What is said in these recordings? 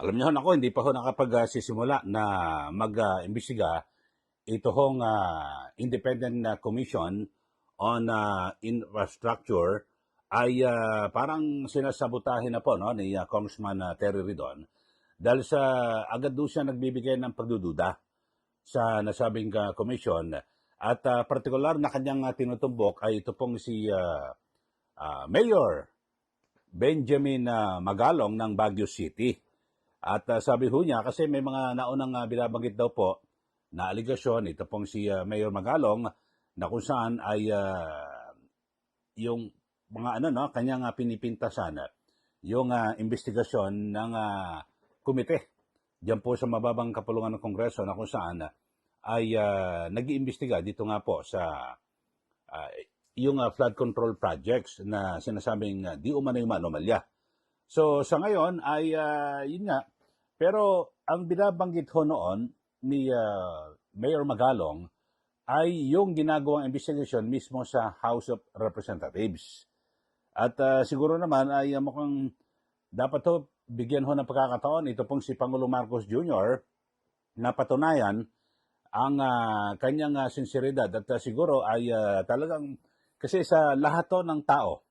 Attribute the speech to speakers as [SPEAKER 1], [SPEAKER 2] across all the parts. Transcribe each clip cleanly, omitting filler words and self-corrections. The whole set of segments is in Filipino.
[SPEAKER 1] Alam niyo ako, hindi pa ho nakapagsisimula na mag-imbestiga ito hong Independent Commission on Infrastructure ay parang sinasabotahe na po, no, ni Congressman Terry Ridon dahil sa agad doon siya nagbibigay ng pagdududa sa nasabing commission at partikular na kanyang tinutumbok ay ito pong si Mayor Benjamin Magalong ng Baguio City. At sabi ho niya, kasi may mga naunang binabanggit daw po na aligasyon, ito pong si Mayor Magalong, na kung saan ay yung mga kanyang pinipintasan, yung investigasyon ng komite, diyan po sa mababang kapulungan ng Kongreso na kung saan ay nag-iimbestiga dito nga po sa yung flood control projects na sinasabing di umano'y anomalya. So sa ngayon ay yun nga, pero ang binabanggit ho noon ni Mayor Magalong ay yung ginagawang investigation mismo sa House of Representatives. At siguro naman ay mukhang dapat ho bigyan ho ng pagkakataon ito pong si Pangulong Marcos Jr. na patunayan ang kanyang sinseridad at siguro ay talagang kasi sa lahat to ng tao,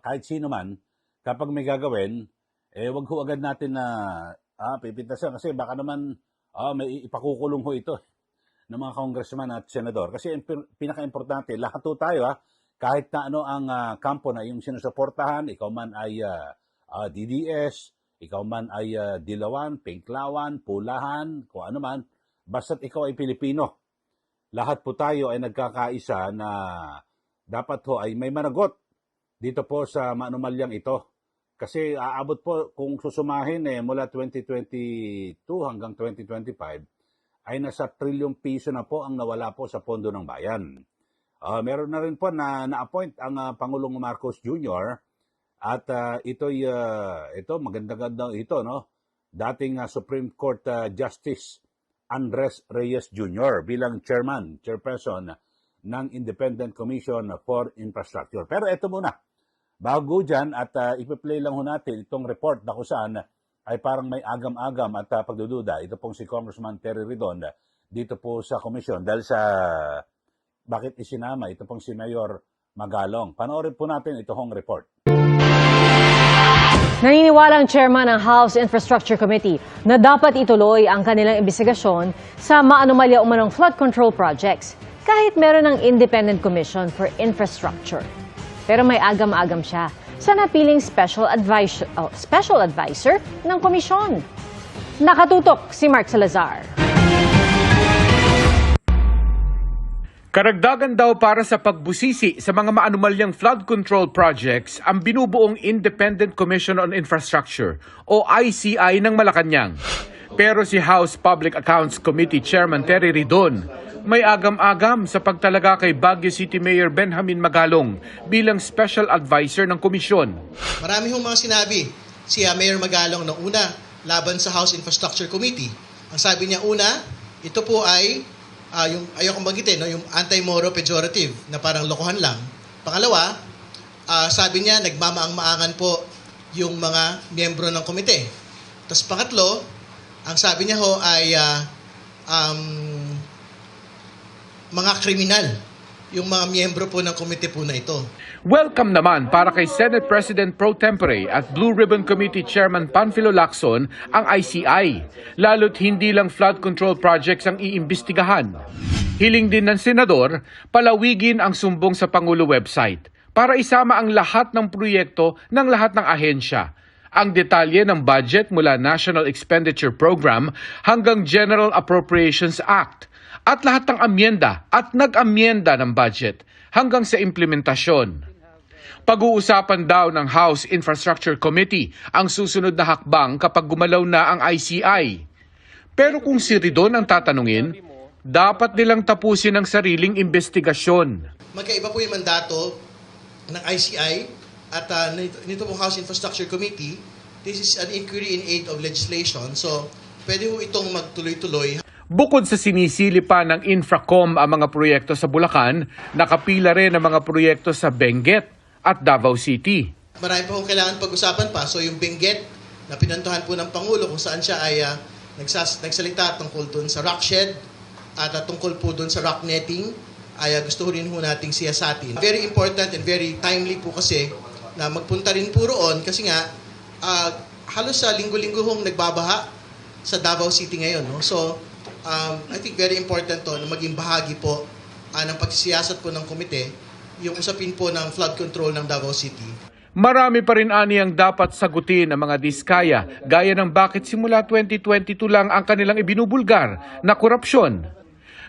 [SPEAKER 1] kahit sino man, kapag may gagawin, wag ho agad natin na pipintasan kasi baka naman may ipakukulong ho ito ng mga congressman at senador. Kasi pinaka-importante, lahat ho tayo, kahit na ano ang kampo na yung sinusuportahan, ikaw man ay DDS, ikaw man ay Dilawan, Pinklawan, Pulahan, kung ano man, basta't ikaw ay Pilipino. Lahat po tayo ay nagkakaisa na dapat ho ay may managot dito po sa maanumalyang ito. Kasi aabot po, kung susumahin mula 2022 hanggang 2025, ay nasa trilyong piso na po ang nawala po sa pondo ng bayan. Meron na rin po na na-appoint ang Pangulong Marcos Jr. At ito maganda-ganda ito, no? Dating Supreme Court Justice Andres Reyes Jr. bilang chairperson ng Independent Commission for Infrastructure. Pero ito muna, bago dyan at ipi-play lang ho natin itong report na kung saan ay parang may agam-agam at pagdududa. Ito pong si Congressman Terry Ridon dito po sa komisyon dahil sa bakit isinama ito pong si Mayor Magalong. Panoorin po natin ito hong report.
[SPEAKER 2] Naniniwala ang chairman ng House Infrastructure Committee na dapat ituloy ang kanilang investigasyon sa maanomalya umanong flood control projects kahit meron ng Independent Commission for Infrastructure. Pero may agam-agam siya sa napiling special advisor ng komisyon. Nakatutok si Mark Salazar.
[SPEAKER 3] Karagdagan daw para sa pagbusisi sa mga maanumalyang flood control projects ang binubuong Independent Commission on Infrastructure o ICI ng Malacanang. Pero si House Public Accounts Committee Chairman Terry Ridon may agam-agam sa pagtalaga kay Baguio City Mayor Benjamin Magalong bilang special advisor ng komisyon.
[SPEAKER 4] Marami hong mga sinabi si Mayor Magalong na una laban sa House Infrastructure Committee. Ang sabi niya una, ito po ay yung ayokong banggitin, no, yung anti-moro pejorative na parang lokohan lang. Pangalawa, sabi niya nagmamaang-maangan po yung mga miyembro ng komite. Tapos pangatlo, ang sabi niya ho ay mga kriminal yung mga miyembro po ng komite po na ito.
[SPEAKER 3] Welcome naman para kay Senate President Pro Tempore at Blue Ribbon Committee Chairman Panfilo Lacson ang ICI, lalo't hindi lang flood control projects ang iimbestigahan. Hiling din ng senador, palawigin ang sumbong sa Pangulo website para isama ang lahat ng proyekto ng lahat ng ahensya. Ang detalye ng budget mula National Expenditure Program hanggang General Appropriations Act at lahat ng amyenda at nag-amyenda ng budget hanggang sa implementasyon. Pag-uusapan daw ng House Infrastructure Committee ang susunod na hakbang kapag gumalaw na ang ICI. Pero kung si Ridon ang tatanungin, dapat nilang tapusin ang sariling investigasyon.
[SPEAKER 4] Magkaiba po yung mandato ng ICI at nito pong House Infrastructure Committee. This is an inquiry in aid of legislation. So, pwede po itong magtuloy-tuloy.
[SPEAKER 3] Bukod sa sinisili pa ng Infracom ang mga proyekto sa Bulacan, nakapila rin ang mga proyekto sa Benguet at Davao City.
[SPEAKER 4] Marami pa kung kailangan pag-usapan pa. So yung Benguet na pinantuhan po ng Pangulo kung saan siya ay nagsalita tungkol doon sa rock shed at tungkol po doon sa rock netting ay gusto rin po nating siyasatin. Very important and very timely po kasi na magpunta rin po roon kasi nga halos sa linggo-linggo hong nagbabaha sa Davao City ngayon. No? So, I think very important to na maging bahagi po ng pagsisiyasat po ng komite yung usapin po ng flood control ng Davao City.
[SPEAKER 3] Marami pa rin ani ang dapat sagutin ng mga diskaya, gaya ng bakit simula 2022 lang ang kanilang ibinubulgar na korupsyon.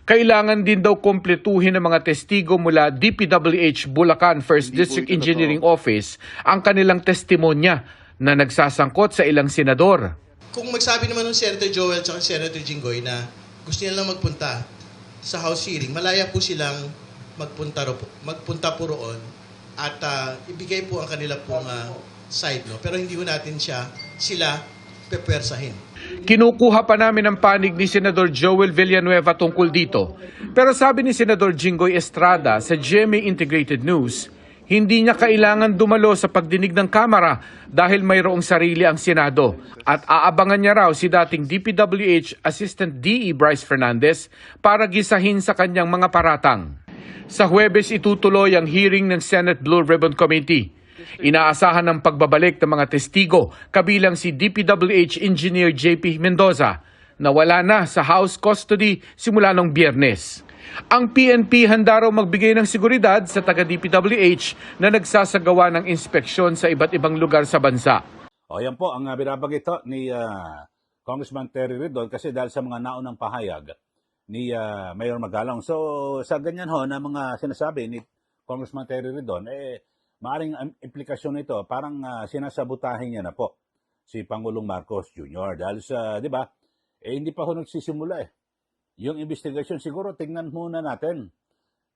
[SPEAKER 3] Kailangan din daw kumpletuhin ng mga testigo mula DPWH Bulacan 1st District Engineering Office ang kanilang testimonya na nagsasangkot sa ilang senador.
[SPEAKER 4] Kung magsabi naman ng Senator Joel at Senator Jinggoy na gusto nila lang magpunta sa House hearing, malaya po silang magpunta po roon at ibigay po ang kanila pong side. No? Pero hindi po natin sila pepwersahin.
[SPEAKER 3] Kinukuha pa namin ang panig ni Senador Joel Villanueva tungkol dito. Pero sabi ni Senador Jinggoy Estrada sa GMA Integrated News, hindi niya kailangan dumalo sa pagdinig ng Kamara dahil mayroong sarili ang Senado at aabangan niya raw si dating DPWH Assistant DE Bryce Fernandez para gisahin sa kanyang mga paratang. Sa Huwebes itutuloy ang hearing ng Senate Blue Ribbon Committee. Inaasahan ang pagbabalik ng mga testigo kabilang si DPWH Engineer JP Mendoza na wala na sa House custody simula noong Biyernes. Ang PNP handa raw magbigay ng seguridad sa taga-DPWH na nagsasagawa ng inspeksyon sa iba't ibang lugar sa bansa.
[SPEAKER 1] O yan po ang binabanggit ni Congressman Terry Ridon kasi dahil sa mga naunang pahayag ni Mayor Magalong. So sa ganyan ho na mga sinasabi ni Congressman Terry Ridon, maaring implikasyon nito parang sinasabutahin niya na po si Pangulong Marcos Jr. Dahil sa, di ba, hindi pa ho nagsisimula Yung investigasyon siguro tingnan muna natin.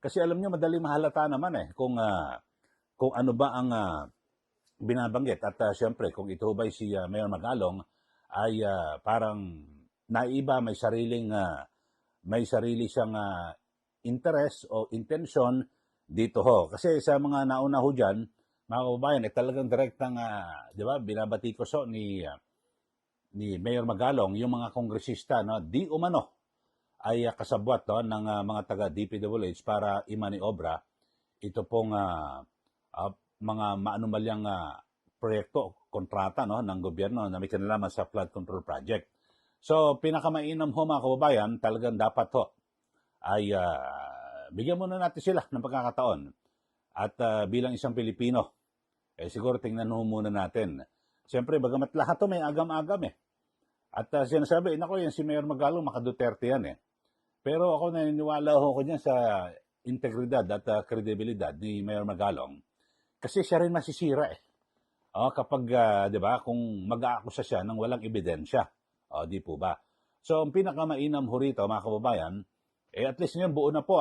[SPEAKER 1] Kasi alam niyo madaling mahalata naman kung ano ba ang binabanggit. At siyempre kung ito ba si Mayor Magalong ay parang naiba, may sarili siyang interest o intention dito ho. Kasi sa mga nauna ho dyan, mga kababayan, talagang direktang, di ba, binabati ko ni Mayor Magalong, yung mga kongresista, no, di umano, ay kasabwat ng mga taga-DPWH para imaniobra ito pong mga maanumalyang proyekto, kontrata ng gobyerno na may kinalaman sa flood control project. So, pinakamainam ho mga kababayan, talagang dapat ay bigyan muna natin sila ng pagkakataon. At bilang isang Pilipino, siguro tingnan ho muna natin. Siyempre, bagamat lahat may agam-agam At sinasabi, nako yan si Mayor Magalong, maka-Duterte yan Pero ako naniniwala ko niyan sa integridad at kredibilidad ni Mayor Magalong. Kasi siya rin masisira kapag, di ba, kung mag-aakusa siya ng walang ebidensya. Di po ba? So, ang pinakamainam ho rito, mga kababayan, at least ngayon buo na po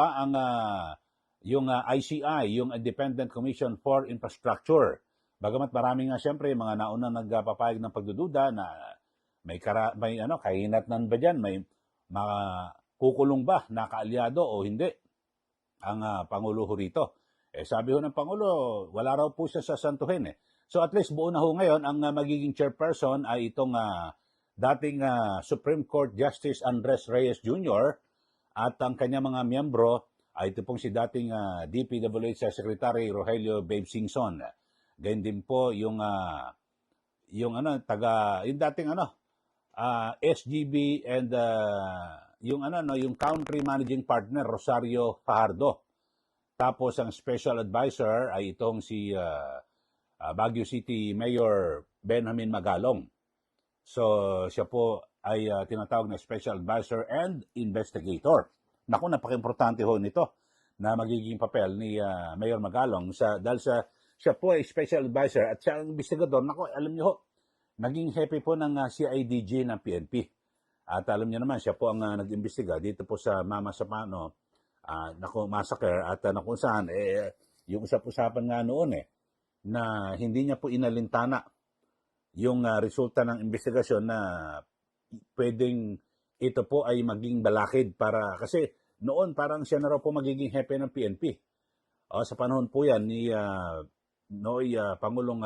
[SPEAKER 1] yung ICI, yung Independent Commission for Infrastructure. Bagamat marami nga siyempre mga naunang nagpapayag ng pagdududa na may kahinatnan ba dyan, may mga kukulong ba, nakaalyado o hindi ang Pangulo ho rito. Sabi ho ng Pangulo, wala raw po siya sasantuhin So at least buo na ho ngayon, ang magiging chairperson ay itong dating Supreme Court Justice Andres Reyes Jr. At ang kanyang mga miyembro ay ito pong si dating DPWH Secretary Rogelio Babe Singson. Ganyan din po yung dating SGB and yung country managing partner Rosario Fajardo. Tapos ang special advisor ay itong si Baguio City Mayor Benjamin Magalong. So siya po ay tinatawag na special advisor and investigator. Naku, napaka-importante ho nito na magiging papel ni Mayor Magalong dahil siya po ay special advisor at siya ang investigador. Naku, alam niyo ho, naging hepe po ng CIDG ng PNP. At alam niyo naman, siya po ang nag-imbestiga dito po sa Mama Sapano massacre at kung saan, yung usap-usapan nga noon na hindi niya po inalintana yung resulta ng investigasyon na pwedeng ito po ay maging balakid kasi noon parang siya na raw po magiging hepe ng PNP. Sa panahon po yan ni Pangulong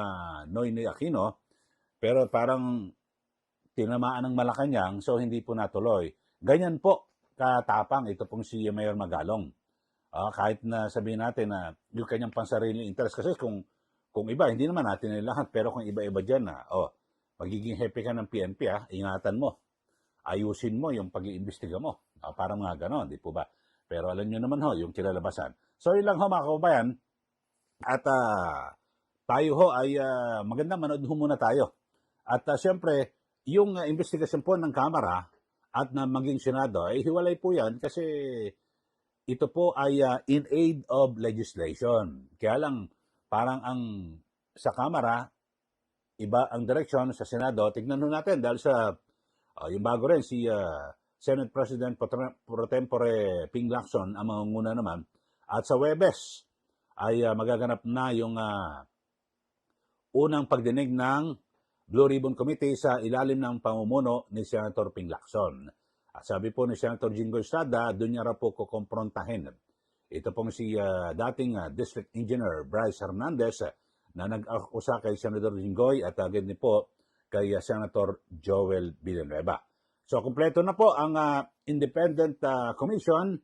[SPEAKER 1] Noynoy Aquino, pero parang tinamaan ng Malacanang, so hindi po natuloy. Ganyan po katapang ito pong si Mayor Magalong. Kahit na sabihin natin na yung kanyang pansariling interest, kasi kung iba, hindi naman natin lahat, pero kung iba-iba dyan magiging happy ka ng PNP, ingatan mo. Ayusin mo yung pag-iimbestiga mo. Parang mga ganon, di po ba? Pero alam nyo naman yung kinalabasan. So yun lang mga kababayan, at tayo ay maganda manood muna tayo. At siyempre, yung investigasyon po ng Kamara at na maging Senado, ay hiwalay po yan kasi ito po ay in aid of legislation. Kaya lang, parang sa Kamara, iba ang direksyon, sa Senado. Tignan natin dahil sa yung bago rin, si Senate President Pro Tempore Ping Lacson ang mangunguna naman. At sa Huwebes ay magaganap na yung unang pagdinig ng Blue Ribbon Committee sa ilalim ng pamumuno ni Senator Ping Lacson. At sabi po ni Senator Jingo Estrada, doon niya raw po kukomprontahin. Ito pong si dating District Engineer Bryce Hernandez na nag-akusa kay Senator Jinggoy at din po kay Senator Joel Villanueva. So, kumpleto na po ang Independent Commission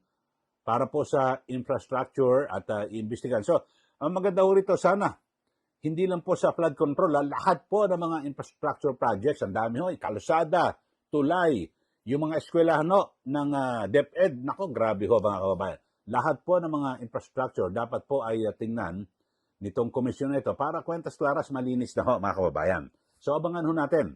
[SPEAKER 1] para po sa infrastructure at iimbestigan. So, ang maganda ho rito sana, hindi lang po sa flood control, lahat po ng mga infrastructure projects, ang dami kalsada, tulay, yung mga eskwelahan ng DepEd, nako grabe ho mga kababayan. Lahat po ng mga infrastructure dapat po ay tingnan nitong komisyon na ito para kwentas klaras malinis na mga kababayan. So abangan ho natin.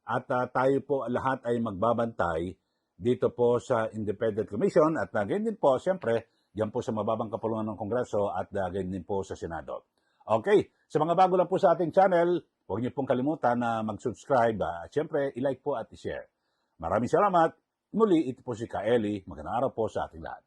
[SPEAKER 1] At tayo po lahat ay magbabantay dito po sa Independent Commission at ganyan din po, siyempre, yan po sa mababang kapulungan ng Kongreso at ganyan din po sa Senado. Okay, sa mga bago lang po sa ating channel, huwag niyo pong kalimutan na mag-subscribe at siyempre, i-like po at i-share. Maraming salamat. Muli, ito po si Kaeli. Magandang araw po sa ating lahat.